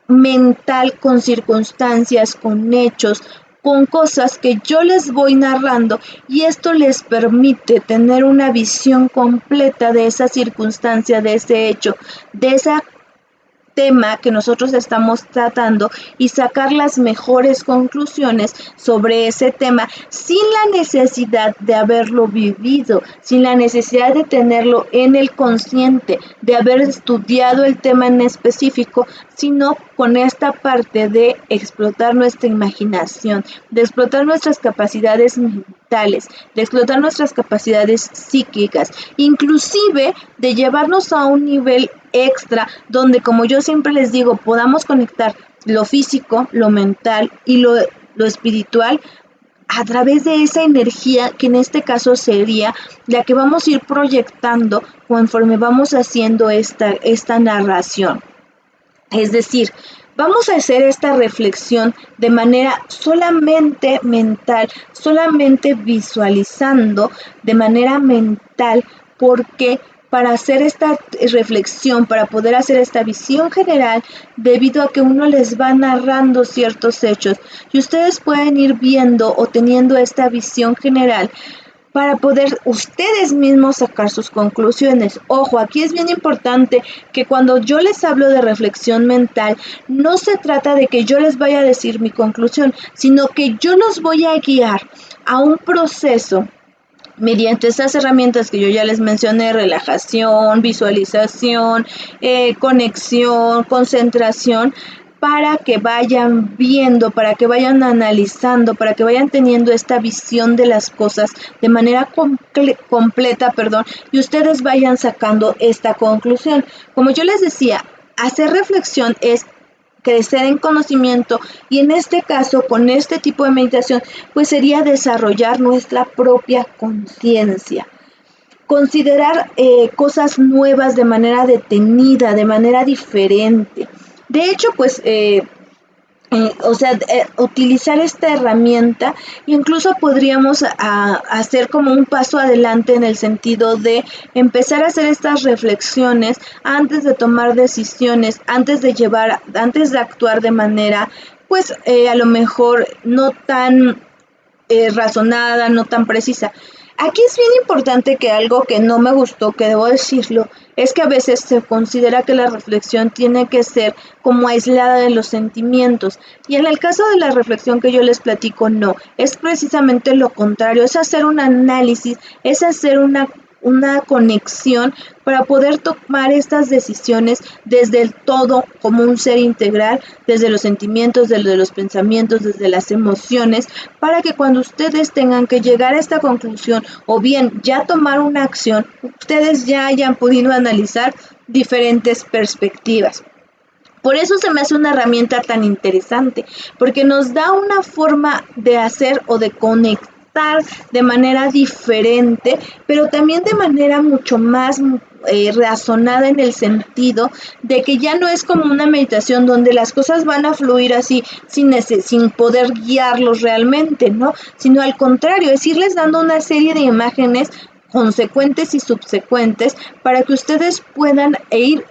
mental con circunstancias, con hechos, con cosas que yo les voy narrando y esto les permite tener una visión completa de esa circunstancia, de ese hecho, de esa tema que nosotros estamos tratando y sacar las mejores conclusiones sobre ese tema sin la necesidad de haberlo vivido, sin la necesidad de tenerlo en el consciente, de haber estudiado el tema en específico, sino con esta parte de explotar nuestra imaginación, de explotar nuestras capacidades mentales, de explotar nuestras capacidades psíquicas, inclusive de llevarnos a un nivel extra donde, como yo siempre les digo, podamos conectar lo físico, lo mental y lo espiritual a través de esa energía que en este caso sería la que vamos a ir proyectando conforme vamos haciendo esta narración. Es decir, vamos a hacer esta reflexión de manera solamente mental, solamente visualizando de manera mental, porque para hacer esta reflexión, para poder hacer esta visión general, debido a que uno les va narrando ciertos hechos y ustedes pueden ir viendo o teniendo esta visión general para poder ustedes mismos sacar sus conclusiones. Ojo, aquí es bien importante que cuando yo les hablo de reflexión mental, no se trata de que yo les vaya a decir mi conclusión, sino que yo los voy a guiar a un proceso mediante estas herramientas que yo ya les mencioné: relajación, visualización, conexión, concentración, para que vayan viendo, para que vayan analizando, para que vayan teniendo esta visión de las cosas de manera completa, y ustedes vayan sacando esta conclusión. Como yo les decía, hacer reflexión es crecer en conocimiento y en este caso, con este tipo de meditación, pues sería desarrollar nuestra propia conciencia. Considerar cosas nuevas de manera detenida, de manera diferente. De hecho, pues utilizar esta herramienta. Incluso podríamos hacer como un paso adelante en el sentido de empezar a hacer estas reflexiones antes de tomar decisiones, antes de actuar de manera, pues a lo mejor no tan razonada, no tan precisa. Aquí es bien importante que algo que no me gustó, que debo decirlo, es que a veces se considera que la reflexión tiene que ser como aislada de los sentimientos. Y en el caso de la reflexión que yo les platico, no. Es precisamente lo contrario, es hacer un análisis, es hacer una conexión para poder tomar estas decisiones desde el todo como un ser integral, desde los sentimientos, desde los pensamientos, desde las emociones, para que cuando ustedes tengan que llegar a esta conclusión o bien ya tomar una acción, ustedes ya hayan podido analizar diferentes perspectivas. Por eso se me hace una herramienta tan interesante, porque nos da una forma de hacer o de conectar de manera diferente, pero también de manera mucho más razonada, en el sentido de que ya no es como una meditación donde las cosas van a fluir así sin poder guiarlos realmente, ¿no? Sino al contrario, es irles dando una serie de imágenes consecuentes y subsecuentes para que ustedes puedan ir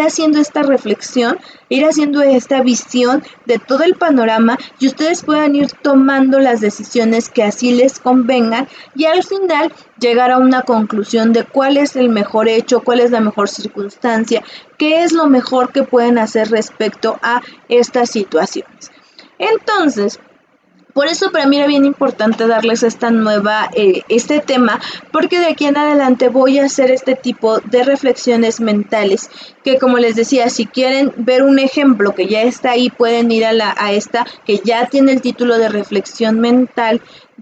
haciendo esta reflexión, ir haciendo esta visión de todo el panorama, y ustedes puedan ir tomando las decisiones que así les convengan, y al final llegar a una conclusión de cuál es el mejor hecho, cuál es la mejor circunstancia, qué es lo mejor que pueden hacer respecto a estas situaciones. Entonces, por eso para mí era bien importante darles este tema, porque de aquí en adelante voy a hacer este tipo de reflexiones mentales, que como les decía, si quieren ver un ejemplo que ya está ahí, pueden ir a esta, que ya tiene el título de reflexión mental,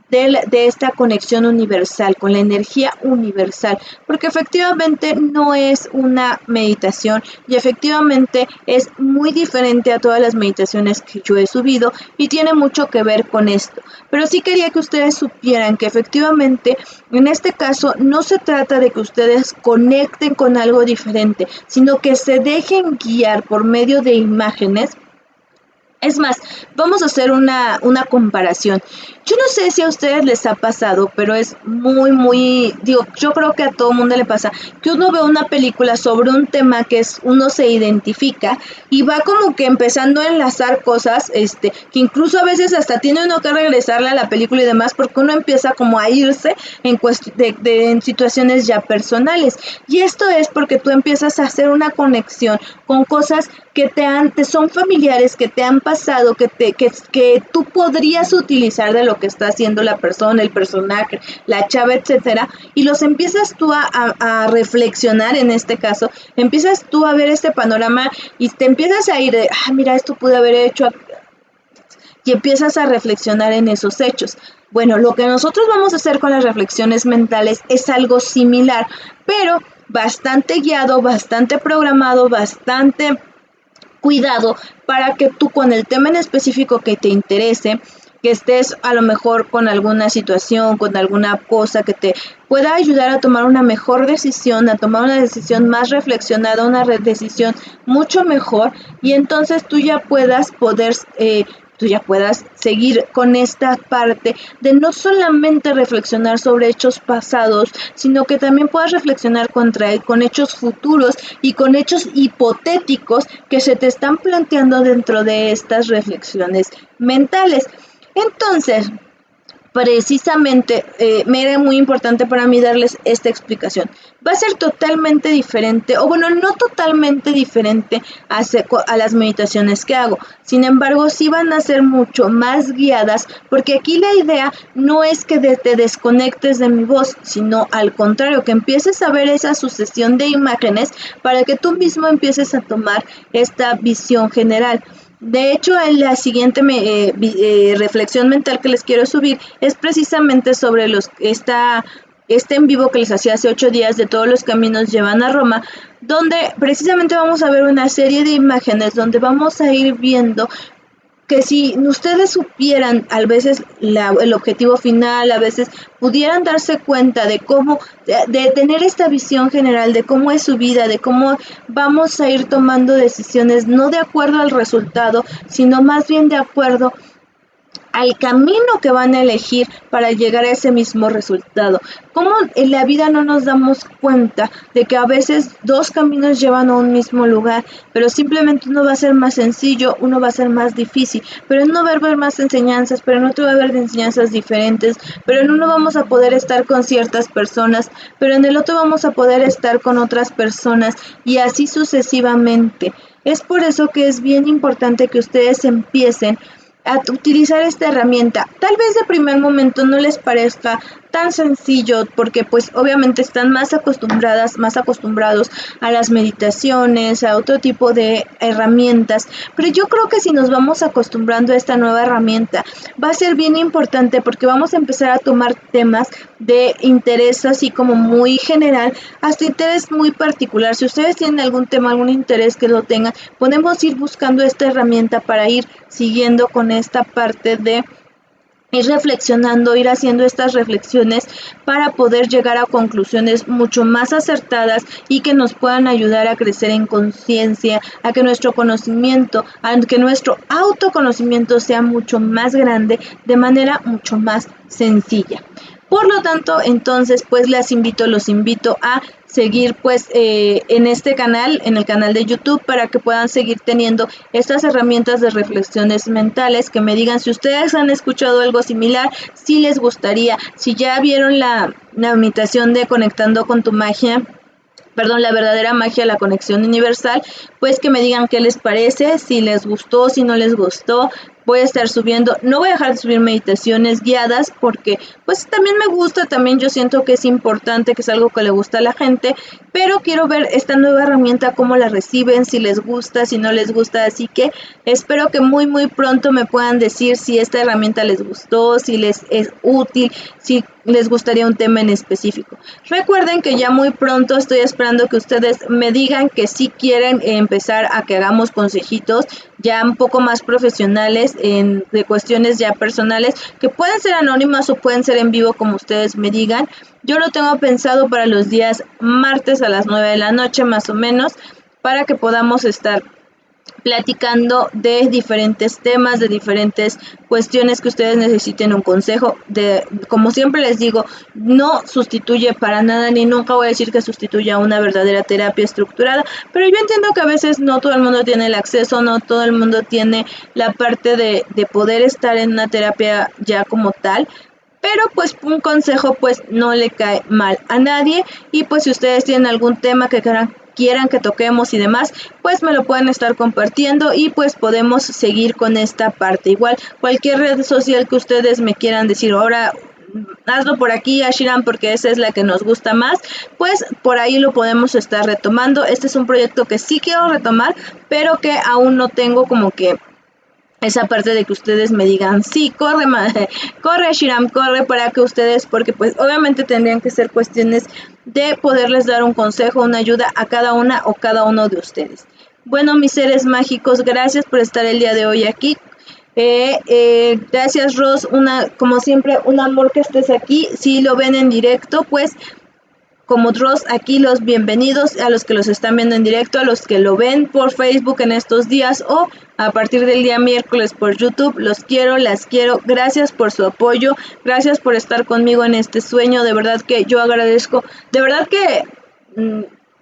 de esta conexión universal, con la energía universal, porque efectivamente no es una meditación, y efectivamente es muy diferente a todas las meditaciones que yo he subido, y tiene mucho que ver con esto. Pero sí quería que ustedes supieran que efectivamente en este caso no se trata de que ustedes conecten con algo diferente, sino que se dejen guiar por medio de imágenes. Es más, vamos a hacer una comparación. Yo no sé si a ustedes les ha pasado, pero es yo creo que a todo mundo le pasa, que uno ve una película sobre un tema uno se identifica, y va como que empezando a enlazar cosas, que incluso a veces hasta tiene uno que regresarle a la película y demás, porque uno empieza como a irse en situaciones ya personales. Y esto es porque tú empiezas a hacer una conexión con cosas que te son familiares, que te han pasado, que tú podrías utilizar de lo que está haciendo la persona, el personaje, la chava, etcétera, y los empiezas tú a reflexionar. En este caso, empiezas tú a ver este panorama y te empiezas a ir de, mira, esto pude haber hecho, y empiezas a reflexionar en esos hechos. Bueno, lo que nosotros vamos a hacer con las reflexiones mentales es algo similar, pero bastante guiado, bastante programado, bastante cuidado, para que tú, con el tema en específico que te interese, que estés a lo mejor con alguna situación, con alguna cosa que te pueda ayudar a tomar una mejor decisión, a tomar una decisión más reflexionada, una decisión mucho mejor, y entonces tú ya puedas seguir con esta parte de no solamente reflexionar sobre hechos pasados, sino que también puedas reflexionar con hechos futuros y con hechos hipotéticos que se te están planteando dentro de estas reflexiones mentales. Entonces, precisamente, me era muy importante para mí darles esta explicación. Va a ser totalmente diferente, o bueno, no totalmente diferente a las meditaciones que hago. Sin embargo, sí van a ser mucho más guiadas, porque aquí la idea no es que te desconectes de mi voz, sino al contrario, que empieces a ver esa sucesión de imágenes para que tú mismo empieces a tomar esta visión general. De hecho, en la siguiente reflexión mental que les quiero subir es precisamente sobre este en vivo que les hacía hace 8 días, de todos los caminos llevan a Roma, donde precisamente vamos a ver una serie de imágenes donde vamos a ir viendo que si ustedes supieran a veces el objetivo final, a veces pudieran darse cuenta de cómo, de tener esta visión general de cómo es su vida, de cómo vamos a ir tomando decisiones, no de acuerdo al resultado, sino más bien de acuerdo al camino que van a elegir para llegar a ese mismo resultado. Como en la vida no nos damos cuenta de que a veces dos caminos llevan a un mismo lugar, pero simplemente uno va a ser más sencillo, uno va a ser más difícil, pero en uno va a haber más enseñanzas, pero en otro va a haber enseñanzas diferentes, pero en uno vamos a poder estar con ciertas personas, pero en el otro vamos a poder estar con otras personas y así sucesivamente. Es por eso que es bien importante que ustedes empiecen a utilizar esta herramienta. Tal vez de primer momento no les parezca tan sencillo porque pues obviamente están más acostumbrados a las meditaciones, a otro tipo de herramientas, pero yo creo que si nos vamos acostumbrando a esta nueva herramienta va a ser bien importante porque vamos a empezar a tomar temas de interés así como muy general hasta interés muy particular. Si ustedes tienen algún tema, algún interés que lo tengan, podemos ir buscando esta herramienta para ir siguiendo con esta parte de ir reflexionando, ir haciendo estas reflexiones para poder llegar a conclusiones mucho más acertadas y que nos puedan ayudar a crecer en conciencia, a que nuestro conocimiento, a que nuestro autoconocimiento sea mucho más grande de manera mucho más sencilla. Por lo tanto, entonces, pues los invito a seguir pues en este canal, en el canal de YouTube, para que puedan seguir teniendo estas herramientas de reflexiones mentales, que me digan si ustedes han escuchado algo similar, si les gustaría, si ya vieron la meditación de Conectando con tu magia, la verdadera magia, la conexión universal, pues que me digan qué les parece, si les gustó, si no les gustó. Voy a estar subiendo, no voy a dejar de subir meditaciones guiadas porque pues también me gusta, también yo siento que es importante, que es algo que le gusta a la gente, pero quiero ver esta nueva herramienta, cómo la reciben, si les gusta, si no les gusta, así que espero que muy muy pronto me puedan decir si esta herramienta les gustó, si les es útil, si les gustaría un tema en específico. Recuerden que ya muy pronto estoy esperando que ustedes me digan que sí quieren empezar a que hagamos consejitos ya un poco más profesionales de cuestiones ya personales, que pueden ser anónimas o pueden ser en vivo como ustedes me digan. Yo lo tengo pensado para los días martes a las 9 de la noche más o menos, para que podamos estar platicando de diferentes temas, de diferentes cuestiones que ustedes necesiten un consejo. Como siempre les digo, no sustituye para nada, ni nunca voy a decir que sustituya una verdadera terapia estructurada, pero yo entiendo que a veces no todo el mundo tiene el acceso, no todo el mundo tiene la parte de poder estar en una terapia ya como tal. Pero pues un consejo pues no le cae mal a nadie, y pues si ustedes tienen algún tema que quieran que toquemos y demás, pues me lo pueden estar compartiendo y pues podemos seguir con esta parte. Igual cualquier red social que ustedes me quieran decir, ahora hazlo por aquí, Ashiram, porque esa es la que nos gusta más, pues por ahí lo podemos estar retomando. Este es un proyecto que sí quiero retomar, pero que aún no tengo como que esa parte de que ustedes me digan, sí, corre, corre Shiram, corre, para que ustedes, porque pues obviamente tendrían que ser cuestiones de poderles dar un consejo, una ayuda a cada una o cada uno de ustedes. Bueno, mis seres mágicos, gracias por estar el día de hoy aquí. Gracias, Ros, como siempre, un amor que estés aquí. Si lo ven en directo, pues como Dross, aquí los bienvenidos a los que los están viendo en directo, a los que lo ven por Facebook en estos días o a partir del día miércoles por YouTube. Los quiero, las quiero. Gracias por su apoyo, gracias por estar conmigo en este sueño. De verdad que yo agradezco, de verdad que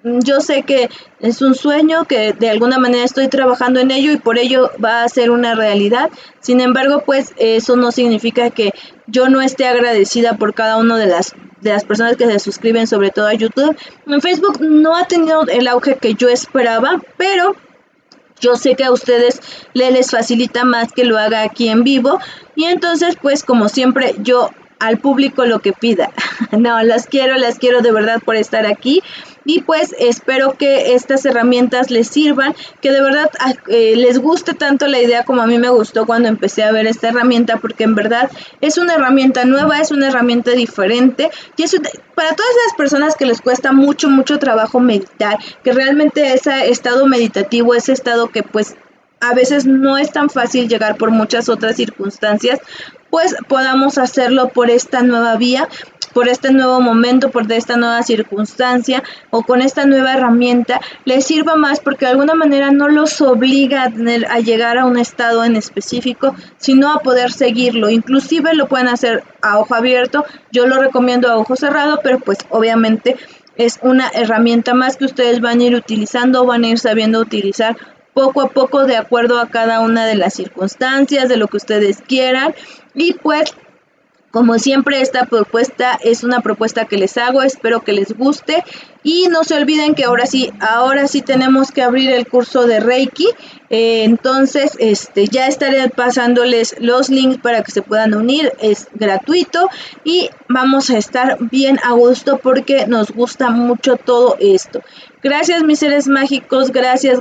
yo sé que es un sueño, que de alguna manera estoy trabajando en ello y por ello va a ser una realidad. Sin embargo, pues eso no significa que yo no esté agradecida por cada una de las personas que se suscriben, sobre todo a YouTube. En Facebook no ha tenido el auge que yo esperaba, pero yo sé que a ustedes les facilita más que lo haga aquí en vivo, y entonces pues como siempre yo al público lo que pida. No, las quiero de verdad por estar aquí, y pues espero que estas herramientas les sirvan, que de verdad les guste tanto la idea como a mí me gustó cuando empecé a ver esta herramienta, porque en verdad es una herramienta nueva, es una herramienta diferente, y es para todas las personas que les cuesta mucho trabajo meditar, que realmente ese estado meditativo, ese estado que pues a veces no es tan fácil llegar por muchas otras circunstancias, pues podamos hacerlo por esta nueva vía, por este nuevo momento, por esta nueva circunstancia o con esta nueva herramienta, les sirva más porque de alguna manera no los obliga a llegar a un estado en específico, sino a poder seguirlo. Inclusive lo pueden hacer a ojo abierto, yo lo recomiendo a ojo cerrado, pero pues obviamente es una herramienta más que ustedes van a ir utilizando, van a ir sabiendo utilizar poco a poco de acuerdo a cada una de las circunstancias, de lo que ustedes quieran. Y pues como siempre, esta propuesta es una propuesta que les hago, espero que les guste y no se olviden que ahora sí tenemos que abrir el curso de Reiki, entonces ya estaré pasándoles los links para que se puedan unir, es gratuito y vamos a estar bien a gusto porque nos gusta mucho todo esto. Gracias mis seres mágicos, gracias,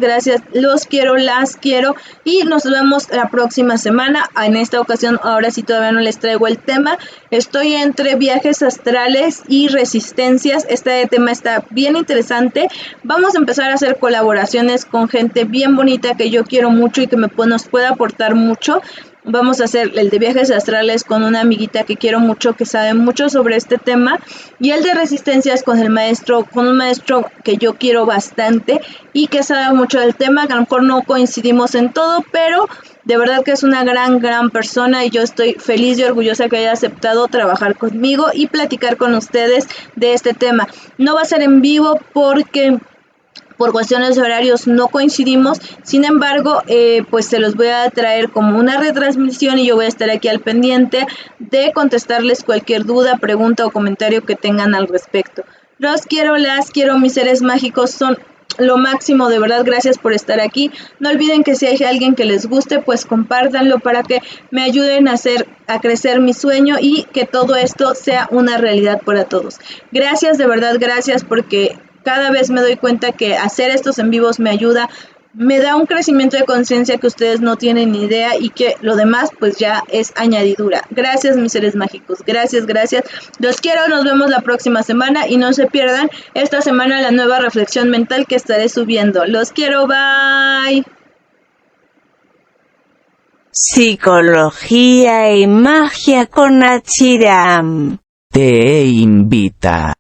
los quiero, las quiero y nos vemos la próxima semana. En esta ocasión ahora sí todavía no les traigo el tema, estoy entre viajes astrales y resistencias, este tema está bien interesante, vamos a empezar a hacer colaboraciones con gente bien bonita que yo quiero mucho y que nos puede aportar mucho. Vamos a hacer el de viajes astrales con una amiguita que quiero mucho, que sabe mucho sobre este tema, y el de resistencias con un maestro que yo quiero bastante y que sabe mucho del tema, que a lo mejor no coincidimos en todo, pero de verdad que es una gran persona y yo estoy feliz y orgullosa que haya aceptado trabajar conmigo y platicar con ustedes de este tema. No va a ser en vivo porque por cuestiones de horarios no coincidimos, sin embargo, pues se los voy a traer como una retransmisión y yo voy a estar aquí al pendiente de contestarles cualquier duda, pregunta o comentario que tengan al respecto. Los quiero, las quiero, mis seres mágicos son lo máximo, de verdad, gracias por estar aquí. No olviden que si hay alguien que les guste, pues compártanlo para que me ayuden a crecer mi sueño y que todo esto sea una realidad para todos. Gracias, de verdad, gracias porque cada vez me doy cuenta que hacer estos en vivos me ayuda, me da un crecimiento de conciencia que ustedes no tienen ni idea y que lo demás pues ya es añadidura. Gracias mis seres mágicos, gracias, los quiero, nos vemos la próxima semana y no se pierdan esta semana la nueva reflexión mental que estaré subiendo. Los quiero, bye. Psicología y magia con Achiram. Te invita.